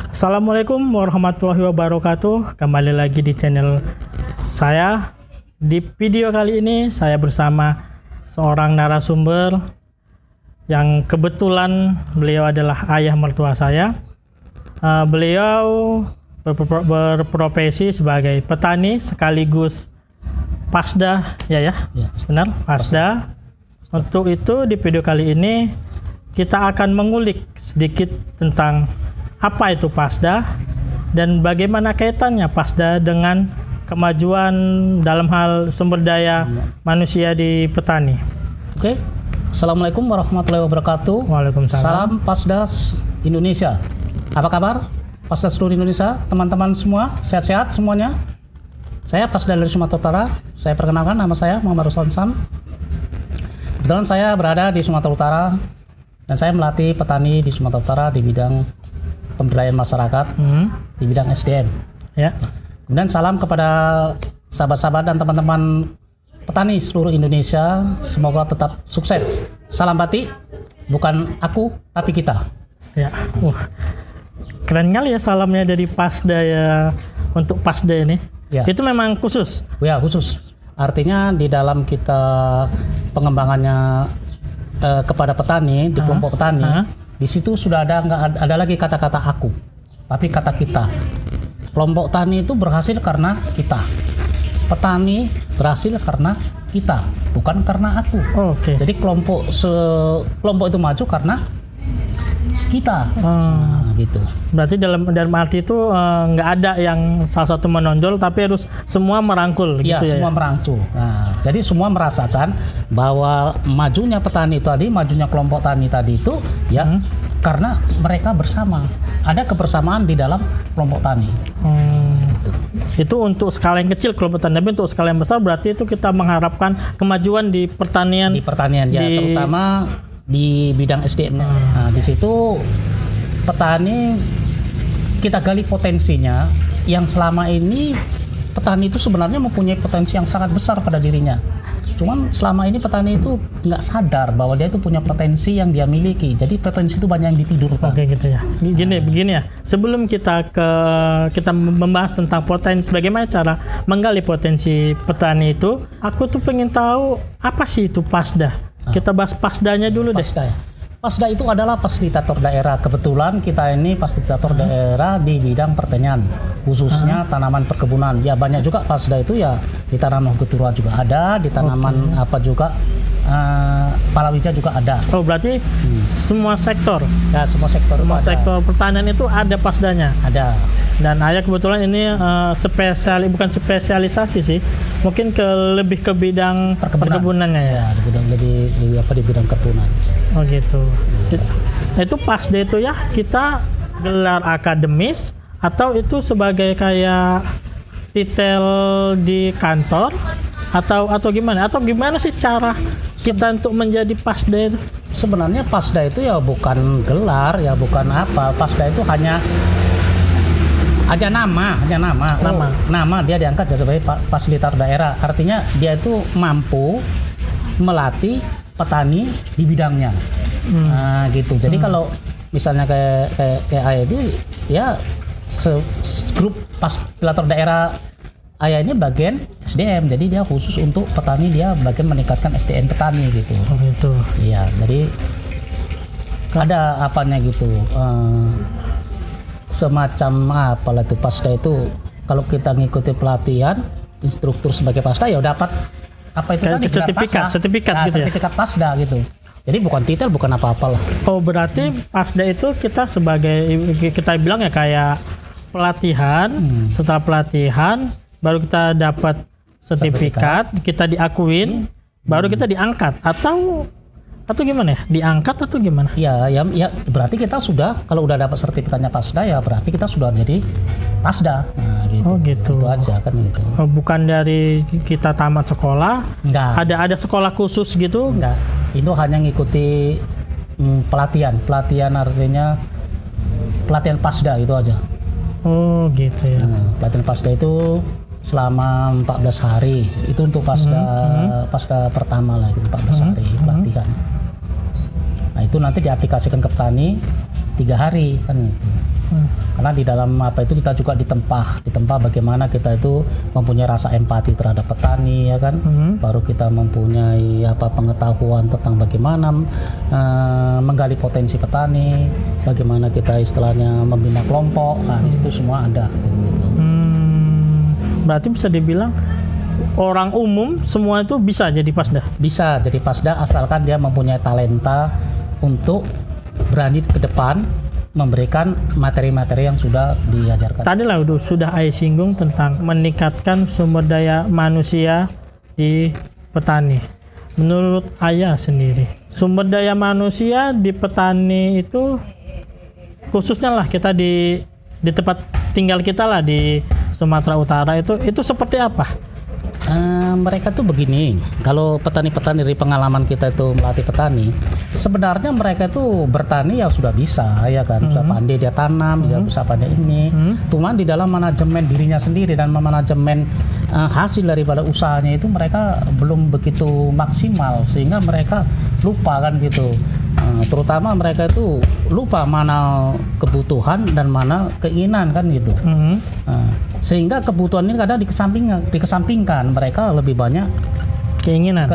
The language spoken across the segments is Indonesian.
Assalamualaikum warahmatullahi wabarakatuh. Kembali lagi di channel saya. Di video kali ini saya bersama seorang narasumber yang kebetulan beliau adalah ayah mertua saya. Beliau berprofesi sebagai petani sekaligus pasda, ya, benar, pasda. Untuk itu di video kali ini kita akan mengulik sedikit tentang apa itu pasda dan bagaimana kaitannya pasda dengan kemajuan dalam hal sumber daya manusia di petani. Oke. Assalamualaikum warahmatullahi wabarakatuh. Waalaikumsalam. Salam Pasda Indonesia. Apa kabar Pasda seluruh Indonesia, teman-teman semua, sehat-sehat semuanya. Saya Pasda dari Sumatera Utara. Saya perkenalkan, nama saya Muhammad Ruslan Sam. Kebetulan saya berada di Sumatera Utara dan saya melatih petani di Sumatera Utara di bidang pemberdayaan masyarakat, di bidang SDM. Ya. Kemudian salam kepada sahabat-sahabat dan teman-teman petani seluruh Indonesia. Semoga tetap sukses. Salam batik, bukan aku tapi kita. Ya. Keren kali ya salamnya dari pasda ya, untuk pasda ini. Ya. Itu memang khusus. Ya, khusus. Artinya di dalam kita pengembangannya kepada petani, di kelompok petani, di situ sudah nggak ada lagi kata-kata aku, tapi kata kita. Kelompok tani itu berhasil karena kita. Petani berhasil karena kita, bukan karena aku. Oke. Jadi kelompok itu maju karena kita. Nah, gitu. Berarti dalam arti itu nggak ada yang salah satu menonjol, tapi harus semua merangkul. Ya, gitu semua ya? merangkul. Nah, jadi semua merasakan bahwa majunya petani tadi, majunya kelompok tani tadi itu ya karena mereka bersama. Ada kebersamaan di dalam kelompok tani. Gitu. Itu untuk skala yang kecil kelompok tani, tapi untuk skala yang besar berarti itu kita mengharapkan kemajuan di pertanian. Di pertanian ya, terutama di bidang SDM. Nah, di situ petani kita gali potensinya yang selama ini petani itu sebenarnya mempunyai potensi yang sangat besar pada dirinya. Cuman selama ini petani itu nggak sadar bahwa dia itu punya potensi yang dia miliki. Jadi potensi itu banyak yang ditidurkan. Oke, gitu ya. Begini ya. Sebelum kita membahas tentang potensi, bagaimana cara menggali potensi petani itu, aku tuh pengen tahu apa sih itu pasda. Kita bahas pasdanya dulu deh. Pasda ya. Pasda itu adalah fasilitator daerah. Kebetulan kita ini fasilitator daerah di bidang pertanian, khususnya tanaman perkebunan. Ya banyak juga pasda itu ya di tanaman hortikultura juga ada, di tanaman apa juga palawija juga ada. Oh, berarti semua sektor. Ya, semua sektor itu ada. Sektor pertanian itu ada pasdanya. Ada. Dan ayah kebetulan ini bukan spesialisasi sih, mungkin lebih ke bidang perkebunannya ya. Ya, di bidang di bidang perkebunan. Oh gitu. Itu pasda itu ya kita gelar akademis atau itu sebagai kayak titel di kantor atau gimana? Atau gimana sih cara kita untuk menjadi pasda itu? Sebenarnya pasda itu ya bukan gelar, ya bukan apa. Pasda itu hanya nama. Nama dia diangkat sebagai fasilitator daerah. Artinya dia itu mampu melatih petani di bidangnya. Nah, gitu. Jadi kalau misalnya kayak ayah itu ya grup fasilitator daerah ayah ini bagian SDM. Jadi dia khusus untuk petani, dia bagian meningkatkan SDM petani gitu. Oh gitu. Iya, jadi ada apanya gitu. Semacam apalah itu pasda itu, kalau kita ngikuti pelatihan instruktur sebagai pasda ya dapat apa itu tadi sertifikat gitu, sertifikat pasda gitu. Jadi bukan titel, bukan apa-apalah. Oh, berarti pasda itu kita bilang ya kayak pelatihan. Setelah pelatihan baru kita dapat sertifikat, kita diakuin, baru kita diangkat atau gimana ya? Diangkat atau gimana? Ya, berarti kita sudah, kalau udah dapat sertifikatnya pasda ya berarti kita sudah jadi pasda. Nah, gitu. Oh gitu. Itu aja kan gitu. Oh, bukan dari kita tamat sekolah? Enggak. Ada sekolah khusus gitu? Enggak. Itu hanya ngikuti pelatihan. Pelatihan artinya pelatihan pasda itu aja. Oh gitu ya. Pelatihan pasda itu selama 14 hari. Itu untuk pasda pertama lah, gitu, 14 hari pelatihan. Nah, itu nanti diaplikasikan ke petani 3 hari kan gitu. Karena karena di dalam apa itu kita juga ditempa bagaimana kita itu mempunyai rasa empati terhadap petani, ya kan. Baru kita mempunyai pengetahuan tentang bagaimana menggali potensi petani, bagaimana kita istilahnya membina kelompok. Nah, di situ semua ada gitu. Berarti bisa dibilang orang umum semua itu bisa jadi pasda? Bisa jadi pasda asalkan dia mempunyai talenta untuk berani ke depan memberikan materi-materi yang sudah diajarkan. Tadi lah sudah Ayah singgung tentang meningkatkan sumber daya manusia di petani. Menurut Ayah sendiri, sumber daya manusia di petani itu, khususnya lah kita di tempat tinggal kita lah di Sumatera Utara itu seperti apa? Mereka tuh begini, kalau petani-petani dari pengalaman kita itu melatih petani, sebenarnya mereka itu bertani ya sudah bisa, ya kan, sudah pandai dia tanam, bisa pandai ini. Cuman di dalam manajemen dirinya sendiri dan manajemen hasil daripada usahanya itu mereka belum begitu maksimal, sehingga mereka lupa kan gitu. Terutama mereka itu lupa mana kebutuhan dan mana keinginan kan gitu. Sehingga kebutuhan ini kadang dikesampingkan, mereka lebih banyak keinginan.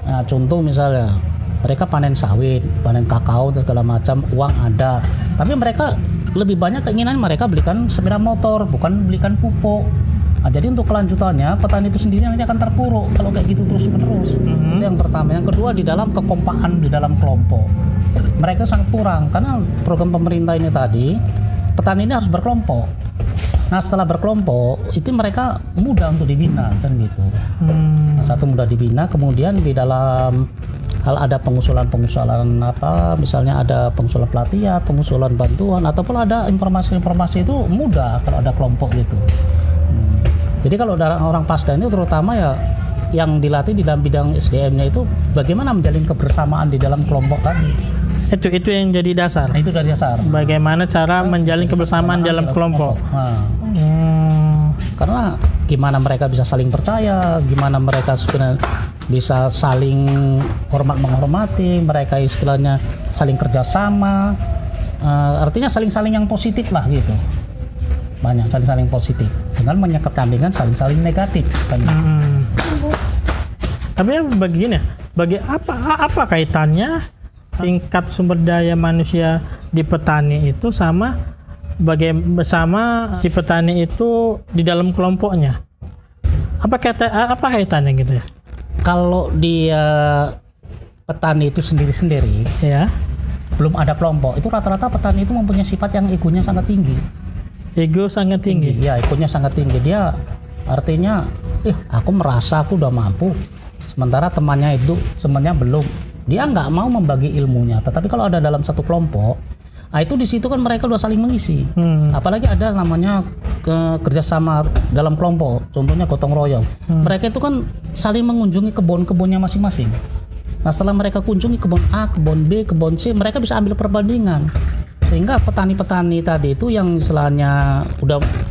Nah, contoh misalnya mereka panen sawit, panen kakao dan segala macam, uang ada, tapi mereka lebih banyak keinginan mereka belikan sepeda motor, bukan belikan pupuk. Nah, jadi untuk kelanjutannya petani itu sendiri nanti akan terpuruk kalau kayak gitu terus menerus. Itu yang pertama. Yang kedua, di dalam kekompakan di dalam kelompok mereka sangat kurang, karena program pemerintah ini tadi petani ini harus berkelompok. Nah, setelah berkelompok itu mereka mudah untuk dibina kan gitu. Satu mudah dibina, kemudian di dalam hal ada pengusulan misalnya ada pengusulan pelatihan, pengusulan bantuan, ataupun ada informasi itu mudah kalau ada kelompok gitu. Jadi kalau orang pasda ini terutama ya yang dilatih di dalam bidang SDM-nya itu bagaimana menjalin kebersamaan di dalam kelompok tadi. Itu yang jadi dasar. Nah, itu dari dasar. Bagaimana cara menjalin kebersamaan dalam kelompok. Karena gimana mereka bisa saling percaya, gimana mereka sebenarnya bisa saling menghormati, mereka istilahnya saling kerjasama, artinya saling-saling yang positif lah gitu. Banyak saling-saling positif dengan menyekerkambingkan saling-saling negatif kan. Tapi begini, apa kaitannya tingkat sumber daya manusia di petani itu sama si petani itu di dalam kelompoknya? Apa kaitannya gitu ya? Kalau dia petani itu sendiri-sendiri, ya, belum ada kelompok, itu rata-rata petani itu mempunyai sifat yang egonya sangat tinggi. Ego sangat tinggi. Ya, egonya sangat tinggi. Dia artinya, aku merasa aku udah mampu, sementara temannya itu sebenarnya belum. Dia nggak mau membagi ilmunya. Tetapi kalau ada dalam satu kelompok, itu di situ kan mereka udah saling mengisi. Apalagi ada namanya kerjasama dalam kelompok. Contohnya gotong royong. Mereka itu kan saling mengunjungi kebun-kebunnya masing-masing. Nah, setelah mereka kunjungi kebun A, kebun B, kebun C, mereka bisa ambil perbandingan. Sehingga petani-petani tadi itu yang istilahnya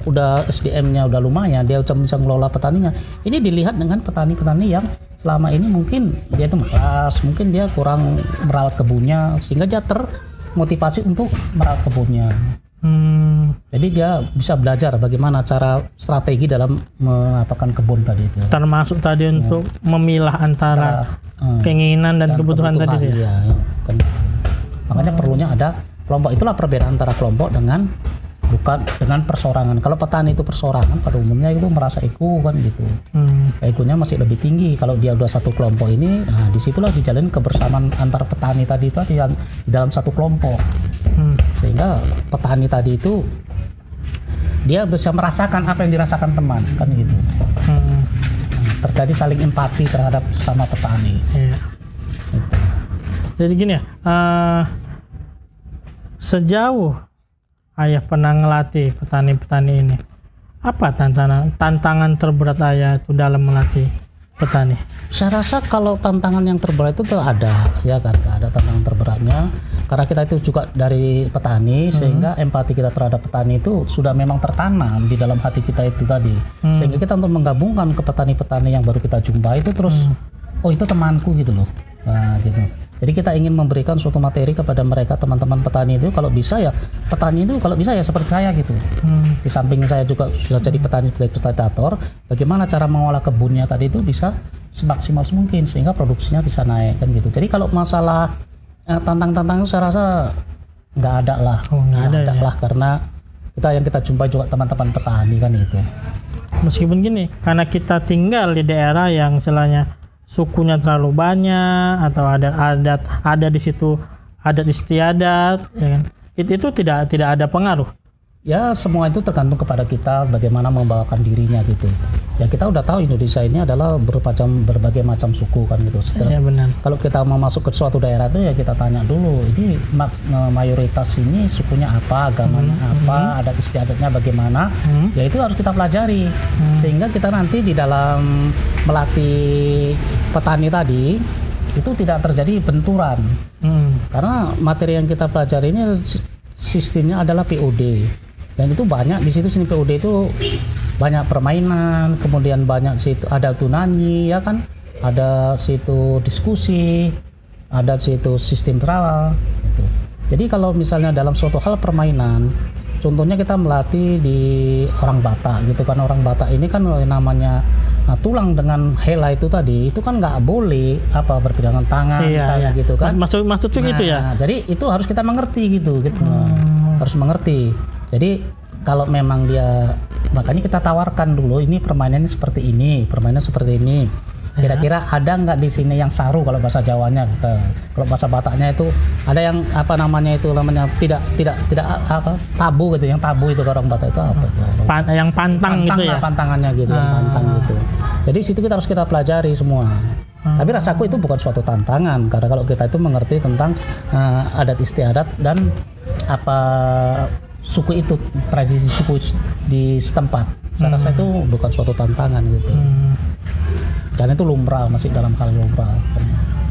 udah SDM-nya udah lumayan, dia udah bisa mengelola petaninya. Ini dilihat dengan petani-petani yang selama ini mungkin dia itu malas, mungkin dia kurang merawat kebunnya, sehingga dia termotivasi untuk merawat kebunnya. Jadi dia bisa belajar bagaimana cara strategi dalam mengapakan kebun tadi itu. Termasuk tadi untuk memilah antara keinginan dan kebutuhan tadi. Ya, kan. Makanya perlunya ada kelompok. Itulah perbedaan antara kelompok dengan persorangan. Kalau petani itu persorangan, pada umumnya itu merasa ego kan gitu. Egonya masih lebih tinggi. Kalau dia udah satu kelompok ini, nah disitulah dijalin kebersamaan antar petani tadi itu di dalam satu kelompok. Sehingga petani tadi itu dia bisa merasakan apa yang dirasakan teman kan gitu. Terjadi saling empati terhadap sesama petani. Iya. Gitu. Jadi gini ya. Sejauh Ayah pernah ngelatih petani-petani ini, apa tantangan terberat Ayah itu dalam melatih petani? Saya rasa kalau tantangan yang terberat itu ada, ya kan, ada tantangan terberatnya. Karena kita itu juga dari petani, sehingga empati kita terhadap petani itu sudah memang tertanam di dalam hati kita itu tadi. Sehingga kita untuk menggabungkan ke petani-petani yang baru kita jumpa itu terus, oh itu temanku gitu loh. Nah, gitu. Jadi kita ingin memberikan suatu materi kepada mereka, teman-teman petani itu, kalau bisa ya petani itu kalau bisa ya seperti saya gitu. Di samping saya juga sudah jadi petani sebagai fasilitator, bagaimana cara mengolah kebunnya tadi itu bisa semaksimal mungkin sehingga produksinya bisa naik kan gitu. Jadi kalau masalah tantang-tantang saya rasa nggak ada lah, nggak ada lah, karena yang kita jumpai juga teman-teman petani kan itu. Meskipun gini, karena kita tinggal di daerah yang istilahnya sukunya terlalu banyak atau ada di situ adat istiadat, ya kan? Itu tidak ada pengaruh. Ya semua itu tergantung kepada kita bagaimana membawakan dirinya gitu. Ya kita udah tahu Indonesia ini adalah berbagai macam suku kan gitu. Ya, benar. Kalau kita mau masuk ke suatu daerah itu ya kita tanya dulu, ini mayoritas ini sukunya apa, agamanya apa, adat istiadatnya bagaimana. Ya itu harus kita pelajari sehingga kita nanti di dalam melatih petani tadi itu tidak terjadi benturan. Karena materi yang kita pelajari ini sistemnya adalah POD. Dan itu banyak di situ, sini POD itu banyak permainan, kemudian banyak situ ada tunani ya kan, ada situ diskusi, ada situ sistem trala gitu. Jadi kalau misalnya dalam suatu hal permainan, contohnya kita melatih di orang Batak gitu kan, orang Batak ini kan namanya tulang dengan hela itu tadi, itu kan nggak boleh berpegangan tangan misalnya gitu kan. Maksudnya gitu ya. Jadi itu harus kita mengerti gitu. Harus mengerti. Jadi kalau memang dia, makanya kita tawarkan dulu ini permainannya seperti ini, permainan seperti ini. Kira-kira ada nggak di sini yang saru kalau bahasa Jawanya, kalau bahasa Bataknya itu ada yang tidak tabu gitu, yang tabu itu orang Batak itu apa itu? Yang pantang gitu ya. Pantangannya gitu, yang pantang gitu. Jadi situ kita harus kita pelajari semua. Tapi rasaku itu bukan suatu tantangan, karena kalau kita itu mengerti tentang adat istiadat dan suku itu, tradisi suku di setempat. Saya rasa itu bukan suatu tantangan gitu. Dan itu lumrah, masih dalam hal lumrah.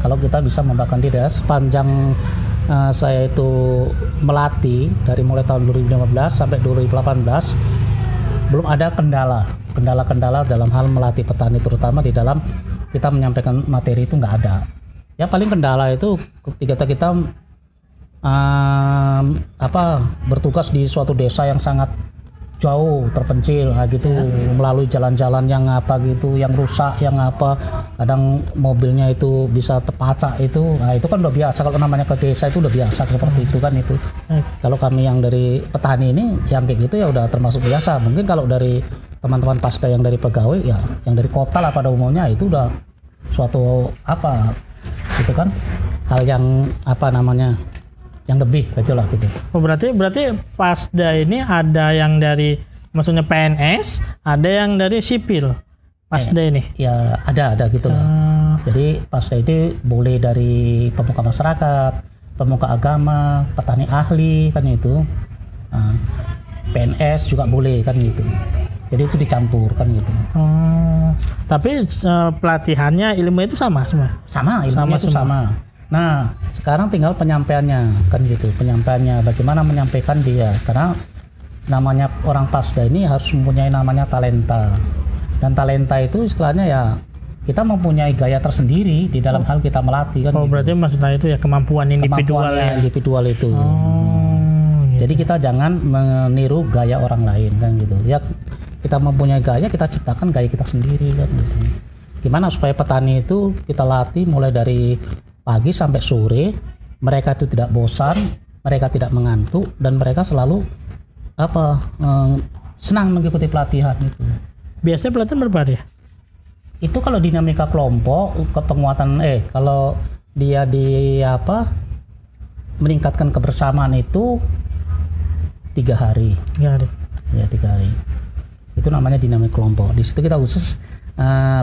Kalau kita bisa membawakan diri, sepanjang saya itu melatih dari mulai tahun 2015 sampai 2018 belum ada kendala dalam hal melatih petani, terutama di dalam kita menyampaikan materi itu nggak ada. Ya paling kendala itu ketika kita bertugas di suatu desa yang sangat jauh terpencil gitu, melalui jalan-jalan yang yang rusak, yang kadang mobilnya itu bisa terpacak itu kan udah biasa. Kalau namanya ke desa itu udah biasa seperti itu kan itu. Kalau kami yang dari petani ini yang kayak gitu ya udah termasuk biasa. Mungkin kalau dari teman-teman pasca yang dari pegawai ya, yang dari kota lah pada umumnya itu udah suatu gitu kan, hal yang yang lebih itulah gitu. Oh, berarti Pasda ini ada yang dari maksudnya PNS, ada yang dari sipil. Pasda ini. Ya ada gitu lah. Jadi Pasda itu boleh dari pemuka masyarakat, pemuka agama, petani ahli kan itu. PNS juga boleh kan gitu. Jadi itu dicampur kan gitu. Tapi pelatihannya ilmu itu sama semua. Sama, ilmunya itu sama. Nah, sekarang tinggal penyampaiannya kan gitu. Penyampaiannya bagaimana menyampaikan dia. Karena namanya orang Pasda ini harus mempunyai namanya talenta. Dan talenta itu istilahnya ya kita mempunyai gaya tersendiri di dalam hal kita melatih kan. Oh, gitu. Berarti maksudnya itu ya kemampuan individual itu. Jadi kita jangan meniru gaya orang lain kan gitu. Ya kita mempunyai gaya, kita ciptakan gaya kita sendiri kan gitu. Gimana supaya petani itu kita latih mulai dari pagi sampai sore, mereka itu tidak bosan, mereka tidak mengantuk, dan mereka selalu senang mengikuti pelatihan itu. Biasanya pelatihan berapa hari ya? Itu kalau dinamika kelompok, penguatan kalau dia meningkatkan kebersamaan itu 3 hari. 3 hari. Ya 3 hari. Itu namanya dinamika kelompok. Di situ kita khusus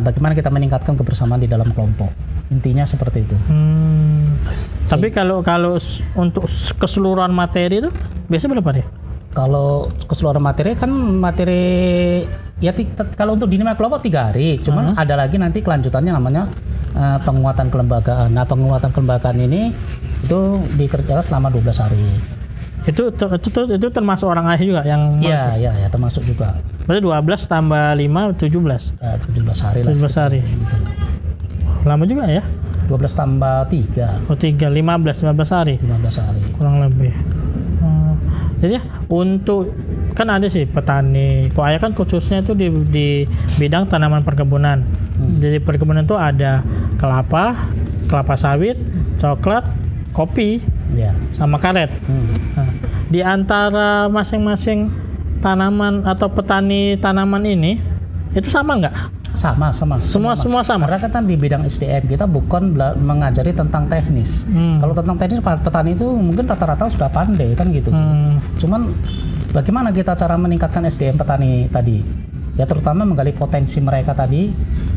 bagaimana kita meningkatkan kebersamaan di dalam kelompok. Intinya seperti itu. Tapi kalau untuk keseluruhan materi itu biasanya berapa deh? Kalau keseluruhan materi kan ya kalau untuk dinamika kelompok 3 hari. Cuman ada lagi nanti kelanjutannya namanya penguatan kelembagaan. Nah, penguatan kelembagaan ini itu dikerjakan selama 12 hari. Itu termasuk orang ahli juga yang Iya, termasuk juga. Berarti 12 tambah 5 17. 17 hari lah. 17 hari. Gitu. Lama juga ya? 12 tambah 3. Oh 3, 15 hari. 15 hari. Kurang lebih. Jadi untuk kan ada sih petani. Kok ayah kan khususnya itu di bidang tanaman perkebunan. Jadi perkebunan itu ada kelapa sawit, coklat, kopi, sama karet. Nah, di antara masing-masing tanaman atau petani tanaman ini itu sama nggak? Sama. Semua sama. Karena kan di bidang SDM kita bukan mengajari tentang teknis. Kalau tentang teknis petani itu mungkin rata-rata sudah pandai kan gitu. Cuman bagaimana kita cara meningkatkan SDM petani tadi? Ya terutama menggali potensi mereka tadi,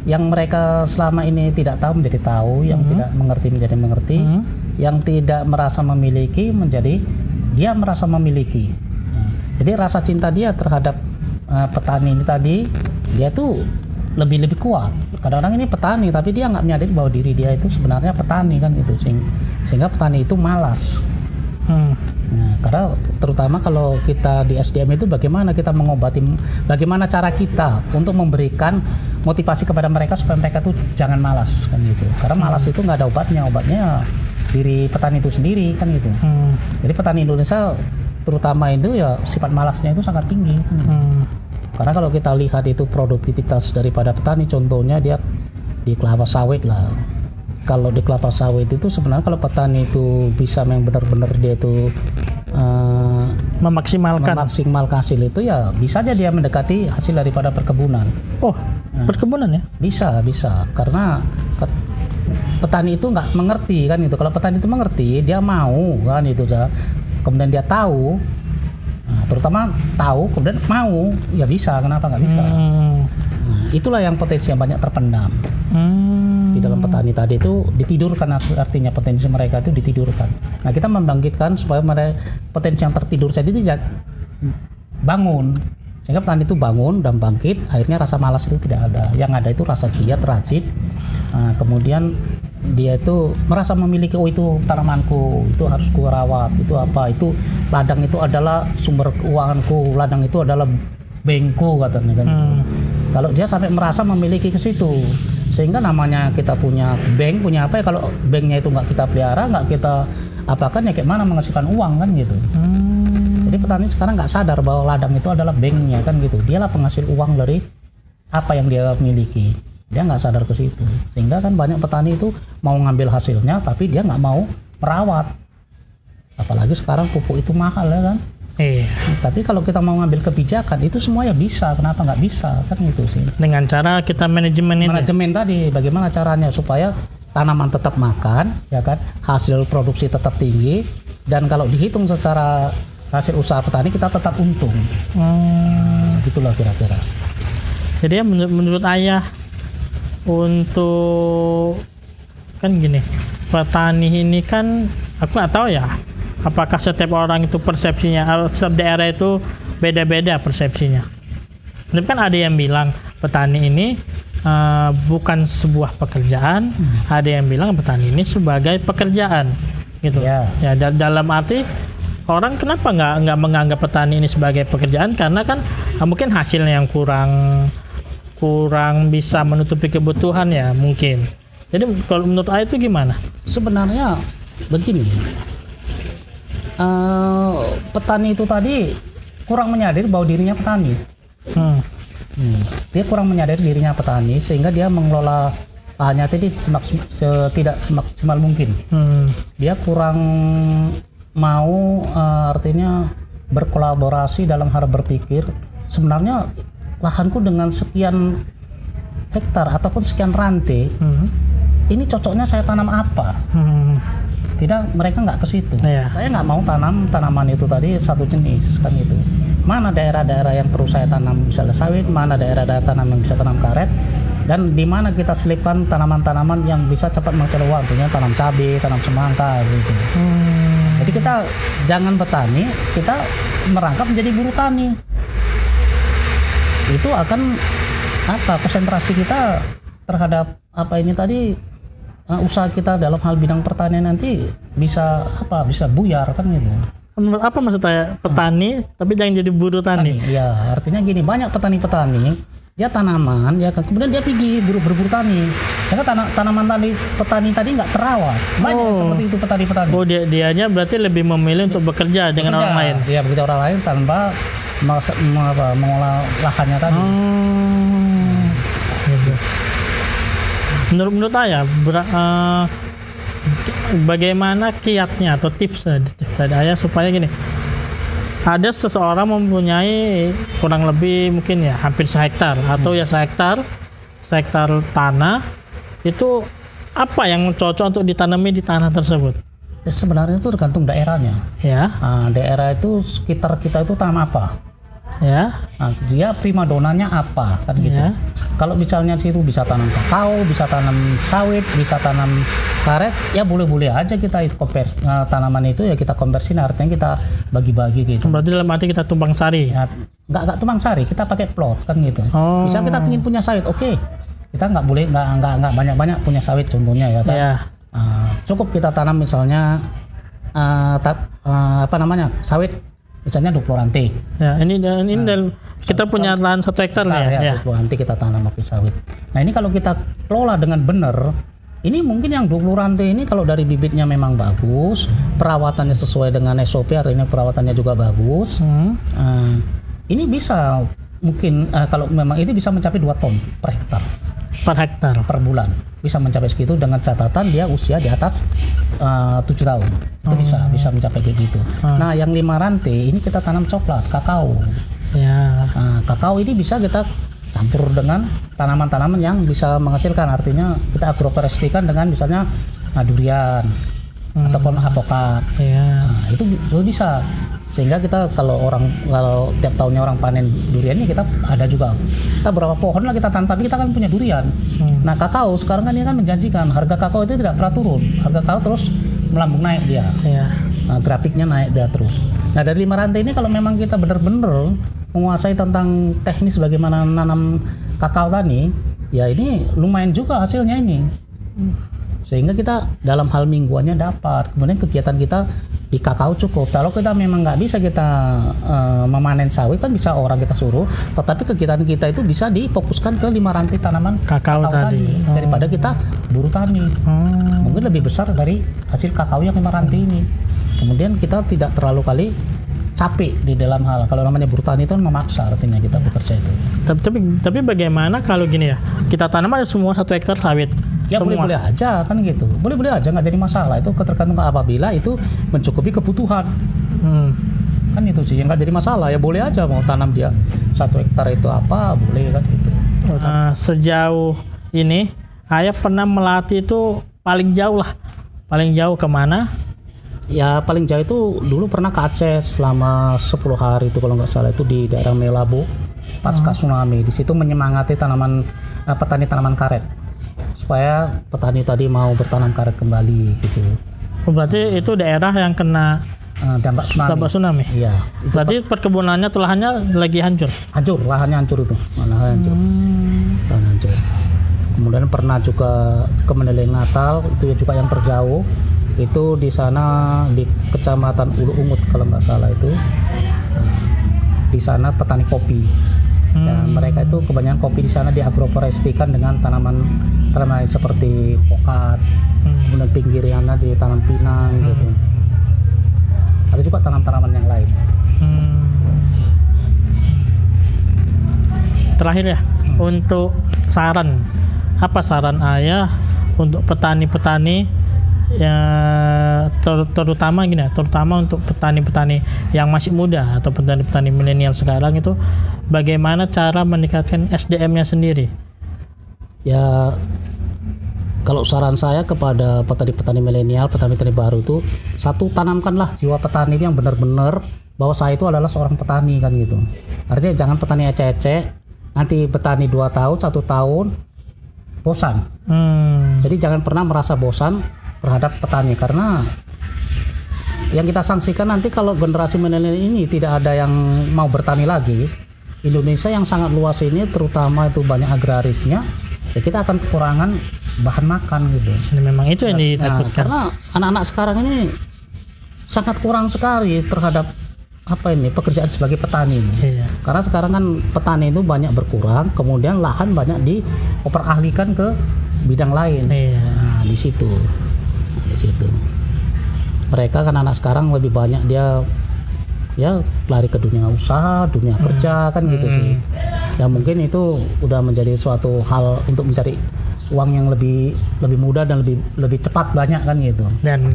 yang mereka selama ini tidak tahu menjadi tahu, yang tidak mengerti menjadi mengerti, yang tidak merasa memiliki menjadi dia merasa memiliki. Jadi rasa cinta dia terhadap petani ini tadi, dia tuh lebih kuat. Kadang-kadang ini petani tapi dia nggak menyadari bahwa diri dia itu sebenarnya petani kan gitu, sehingga petani itu malas. Nah, karena terutama kalau kita di SDM itu bagaimana kita mengobati, bagaimana cara kita untuk memberikan motivasi kepada mereka supaya mereka tuh jangan malas kan gitu. Karena malas itu nggak ada obatnya diri petani itu sendiri kan gitu. Jadi petani Indonesia terutama itu ya sifat malasnya itu sangat tinggi. Karena kalau kita lihat itu produktivitas daripada petani, contohnya dia di kelapa sawit lah. Kalau di kelapa sawit itu sebenarnya kalau petani itu bisa yang benar-benar dia itu memaksimalkan hasil itu ya bisa aja dia mendekati hasil daripada perkebunan. Oh, perkebunan ya? Bisa. Karena petani itu nggak mengerti kan itu. Kalau petani itu mengerti, dia mau kan itu aja. Kemudian dia tahu. Nah, terutama tahu kemudian mau ya bisa, kenapa nggak bisa? Nah, itulah yang potensi yang banyak terpendam di dalam petani tadi itu ditidurkan, artinya potensi mereka itu ditidurkan. Nah kita membangkitkan supaya mereka potensi yang tertidur tadi itu bangun, sehingga petani itu bangun dan bangkit, akhirnya rasa malas itu tidak ada, yang ada itu rasa giat, rajin. Nah, kemudian dia itu merasa memiliki, oh itu tanamanku, itu harus ku rawat, itu apa, itu ladang itu adalah sumber keuanganku, ladang itu adalah bankku katanya kan. Kalau dia sampai merasa memiliki ke situ, sehingga namanya kita punya bank, punya apa ya, kalau banknya itu nggak kita pelihara, nggak kita apakan ya kayak mana menghasilkan uang kan gitu. Jadi petani sekarang nggak sadar bahwa ladang itu adalah banknya kan gitu, dialah penghasil uang dari apa yang dia miliki. Dia nggak sadar ke situ, sehingga kan banyak petani itu mau ngambil hasilnya tapi dia nggak mau merawat, apalagi sekarang pupuk itu mahal ya kan. Tapi kalau kita mau ngambil kebijakan itu semua ya bisa, kenapa nggak bisa kan gitu sih, dengan cara kita manajemen tadi, bagaimana caranya supaya tanaman tetap makan ya kan, hasil produksi tetap tinggi, dan kalau dihitung secara hasil usaha petani kita tetap untung. Gitulah kira-kira. Jadi ya menurut ayah untuk kan gini, petani ini kan aku nggak tahu ya apakah setiap orang itu persepsinya, setiap daerah itu beda-beda persepsinya. Tapi kan ada yang bilang petani ini bukan sebuah pekerjaan, ada yang bilang petani ini sebagai pekerjaan gitu. Ya dalam arti orang kenapa nggak menganggap petani ini sebagai pekerjaan, karena kan mungkin hasilnya yang kurang bisa menutupi kebutuhan ya mungkin. Jadi kalau menurut ayah itu gimana? Sebenarnya begini, petani itu tadi kurang menyadari bahwa dirinya petani. Dia kurang menyadari dirinya petani, sehingga dia mengelola lahannya tadi tidak semaksimal mungkin. Dia kurang mau artinya berkolaborasi dalam hal berpikir, sebenarnya lahanku dengan sekian hektar ataupun sekian rantai, ini cocoknya saya tanam apa? Tidak, mereka nggak ke situ. Saya nggak mau tanam tanaman itu tadi satu jenis kan itu. Mana daerah-daerah yang perlu saya tanam misalnya sawit, mana daerah-daerah tanam yang bisa tanam karet, dan di mana kita selipkan tanaman-tanaman yang bisa cepat menghasilkan uang, tentunya tanam cabai, tanam semangka gitu. Jadi kita jangan petani, kita merangkap menjadi buruh tani. Itu akan konsentrasi kita terhadap apa ini tadi, usaha kita dalam hal bidang pertanian nanti bisa buyar kan gitu. Apa maksud saya petani tapi jangan jadi buruh tani? Ya artinya gini, banyak petani-petani dia tanaman ya kan, kemudian dia pergi berburu tani, sehingga tanaman petani tadi nggak terawat. Banyak seperti itu petani-petani. Oh, dianya berarti lebih memilih untuk bekerja dengan orang lain. Iya, bekerja orang lain tanpa mengolah lahannya tadi. Menurut saya bagaimana kiatnya atau tips dari ayah supaya gini, ada seseorang mempunyai kurang lebih mungkin ya hampir sehektar atau ya sehektar tanah, itu apa yang cocok untuk ditanami di tanah tersebut? Sebenarnya itu tergantung daerahnya. Ya. Daerah itu sekitar kita itu tanam apa? Ya. Dia prima donanya apa kan gitu. Ya. Kalau misalnya situ bisa tanam kakao, bisa tanam sawit, bisa tanam karet, ya boleh-boleh aja kita itu tanaman itu ya kita konversi, artinya kita bagi-bagi gitu. Berarti dalam arti kita tumbang sari. Ya, nggak tumbang sari, kita pakai plot kan gitu. Misal kita ingin punya sawit, oke. Kita nggak boleh nggak banyak-banyak punya sawit contohnya ya kan. Ya. Cukup kita tanam misalnya sawit misalnya 20 ranting. Ya, ini kita punya lahan 1 hektar ya. 20 ranting kita tanam pakai sawit. Nah, ini kalau kita kelola dengan benar, ini mungkin yang 20 ranting ini kalau dari bibitnya memang bagus, perawatannya sesuai dengan SOP, artinya perawatannya juga bagus. Ini bisa mungkin kalau memang ini bisa mencapai 2 ton per hektar per bulan, bisa mencapai segitu dengan catatan dia usia di atas 7 tahun. Itu bisa mencapai kayak gitu. Nah, yang 5 rantai ini kita tanam coklat, kakao. Ya. Kakao ini bisa kita campur dengan tanaman-tanaman yang bisa menghasilkan, artinya kita agroforestikan dengan misalnya durian ataupun apokat. Ya. Itu bisa. Sehingga kita kalau tiap tahunnya orang panen duriannya, kita ada juga kita berapa pohon lah kita tanam, tapi kita kan punya durian. Nah, kakao sekarang kan ini kan menjanjikan, harga kakao itu tidak pernah turun, harga kakao terus melambung naik dia. Grafiknya naik dia terus. Nah, dari 5 rantai ini kalau memang kita benar-benar menguasai tentang teknis bagaimana nanam kakao tadi, ya ini lumayan juga hasilnya ini. Sehingga kita dalam hal mingguannya dapat, kemudian kegiatan kita di kakao cukup. Kalau kita memang nggak bisa kita memanen sawit, kan bisa orang kita suruh, tetapi kegiatan kita itu bisa difokuskan ke 5 rantai tanaman kakao tadi. Daripada kita buru tani. Mungkin lebih besar dari hasil kakao yang 5 rantai ini. Kemudian kita tidak terlalu kali capek di dalam hal, kalau namanya buru tani itu memaksa artinya kita bekerja itu. Tapi bagaimana kalau gini ya, kita tanam ada semua 1 hektar sawit. Ya boleh-boleh aja kan gitu, boleh-boleh aja, nggak jadi masalah. Itu tergantung apabila itu mencukupi kebutuhan. Kan itu sih yang nggak jadi masalah, ya boleh aja mau tanam dia 1 hektar itu apa boleh kan gitu. Sejauh ini ayah pernah melatih itu paling jauh kemana? Ya paling jauh itu dulu pernah ke Aceh selama 10 hari itu kalau nggak salah, itu di daerah Melabo pasca tsunami. Di situ menyemangati petani tanaman karet supaya petani tadi mau bertanam karet kembali gitu. Berarti itu daerah yang kena dampak tsunami. Iya. Berarti perkebunannya atau lahannya lagi hancur? Lahannya hancur itu. Lahan hancur. Kemudian pernah juga ke Mendeleng Natal, itu juga yang terjauh. Itu di sana di Kecamatan Ulu Ungut kalau nggak salah itu. Di sana petani kopi. Dan mereka itu kebanyakan kopi di sana diagroforestikan dengan tanaman seperti pokat, kemudian pinggirnya ditanam pinang gitu. Ada juga tanam-tanaman yang lain. Terakhir ya, untuk saran, apa saran ayah untuk petani-petani ya, terutama untuk petani-petani yang masih muda atau petani-petani milenial sekarang itu, bagaimana cara meningkatkan SDM-nya sendiri? Ya, kalau saran saya kepada petani-petani milenial, petani-petani baru itu, satu, tanamkanlah jiwa petani yang benar-benar bahwa saya itu adalah seorang petani kan gitu. Artinya jangan petani ecek-ecek, nanti petani 2 tahun, 1 tahun bosan. Jadi jangan pernah merasa bosan terhadap petani, karena yang kita sanksikan nanti kalau generasi milenial ini tidak ada yang mau bertani lagi. Indonesia yang sangat luas ini, terutama itu banyak agrarisnya, ya kita akan kekurangan bahan makan gitu. Ini memang itu yang ditakutkan. Karena anak-anak sekarang ini sangat kurang sekali terhadap pekerjaan sebagai petani ini. Iya. Karena sekarang kan petani itu banyak berkurang, kemudian lahan banyak dioperalihkan ke bidang lain. Iya. Nah, di situ. Mereka kan anak sekarang lebih banyak dia ya lari ke dunia usaha, dunia kerja kan gitu sih. Ya mungkin itu udah menjadi suatu hal untuk mencari uang yang lebih mudah dan lebih cepat banyak kan gitu. Dan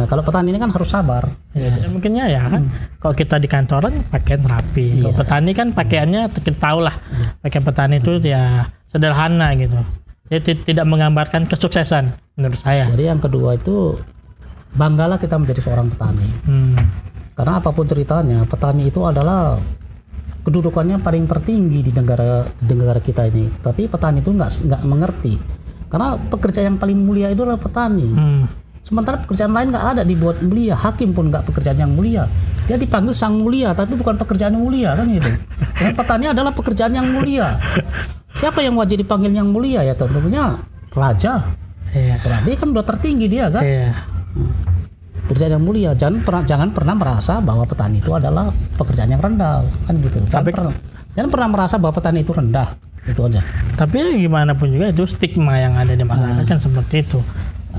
kalau petani ini kan harus sabar. Ya, mungkinnya ya kan. Kalau kita di kantoran pakaian rapi. Kalau petani kan pakaiannya kita tahu lah. Pakaian petani itu ya sederhana gitu. Jadi tidak menggambarkan kesuksesan menurut saya. Jadi yang kedua itu banggalah kita menjadi seorang petani. Karena apapun ceritanya, petani itu adalah kedudukannya paling tertinggi di negara kita ini. Tapi petani itu nggak mengerti. Karena pekerjaan yang paling mulia itu adalah petani. Sementara pekerjaan lain nggak ada dibuat mulia. Hakim pun nggak pekerjaan yang mulia. Dia dipanggil sang mulia, tapi bukan pekerjaan yang mulia kan gitu. Karena petani adalah pekerjaan yang mulia. Siapa yang wajib dipanggil yang mulia ya? Tentunya raja. Berarti kan udah tertinggi dia kan. Pekerjaan yang mulia. Jangan pernah merasa bahwa petani itu adalah pekerjaan yang rendah kan gitu. Jangan pernah merasa bahwa petani itu rendah, itu aja. Tapi gimana pun juga itu stigma yang ada di masyarakat kan seperti itu.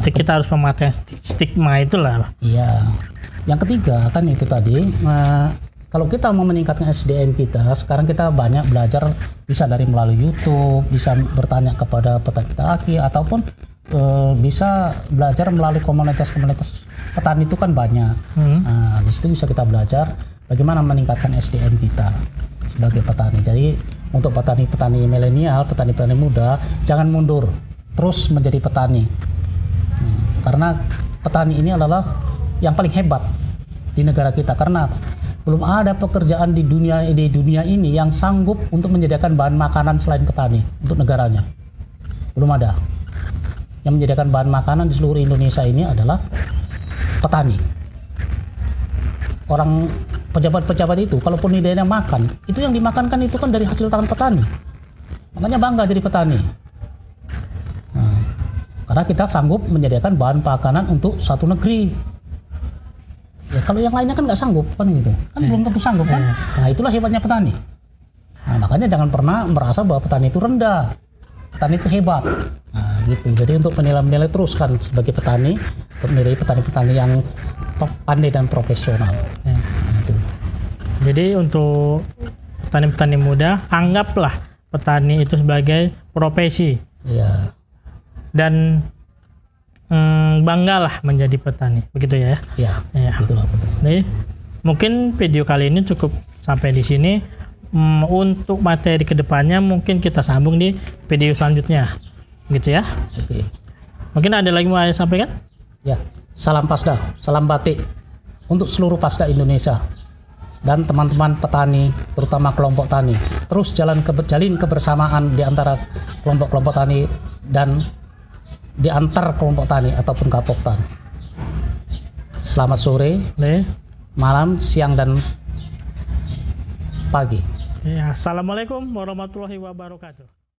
Jadi kita harus mematahkan stigma itulah. Iya. Yang ketiga kan itu tadi, kalau kita mau meningkatkan SDM kita, sekarang kita banyak belajar bisa dari melalui YouTube, bisa bertanya kepada petani ataupun bisa belajar melalui komunitas-komunitas petani itu kan banyak. Nah, di situ bisa kita belajar bagaimana meningkatkan SDM kita sebagai petani. Jadi untuk petani-petani milenial, petani-petani muda, jangan mundur, terus menjadi petani. Karena petani ini adalah yang paling hebat di negara kita. Karena belum ada pekerjaan di dunia ini yang sanggup untuk menyediakan bahan makanan selain petani untuk negaranya. Belum ada. Yang menyediakan bahan makanan di seluruh Indonesia ini adalah petani. Orang pejabat-pejabat itu kalaupun idenya makan, itu yang dimakankan itu kan dari hasil tangan petani. Makanya bangga jadi petani. Nah, karena kita sanggup menyediakan bahan makanan untuk satu negeri. Ya, kalau yang lainnya kan nggak sanggup kan gitu. Kan belum tentu sanggup kan. Nah, itulah hebatnya petani. Nah, makanya jangan pernah merasa bahwa petani itu rendah. Petani itu hebat. Nah, gitu. Jadi untuk menilai terus kan sebagai petani, menilai petani-petani yang pandai dan profesional. Nah, itu. Jadi untuk petani-petani muda, anggaplah petani itu sebagai profesi. Iya. Dan banggalah menjadi petani, begitu ya? Iya. Itulah betul. Jadi mungkin video kali ini cukup sampai di sini. Untuk materi kedepannya mungkin kita sambung di video selanjutnya, gitu ya. Oke. Mungkin ada lagi mau saya sampaikan? Ya, salam Pasda, salam batik untuk seluruh Pasda Indonesia dan teman-teman petani, terutama kelompok tani. Terus jalin kebersamaan di antara kelompok-kelompok tani dan di antar kelompok tani ataupun Gapoktan. Selamat sore, malam, siang dan pagi. Ya, assalamualaikum warahmatullahi wabarakatuh.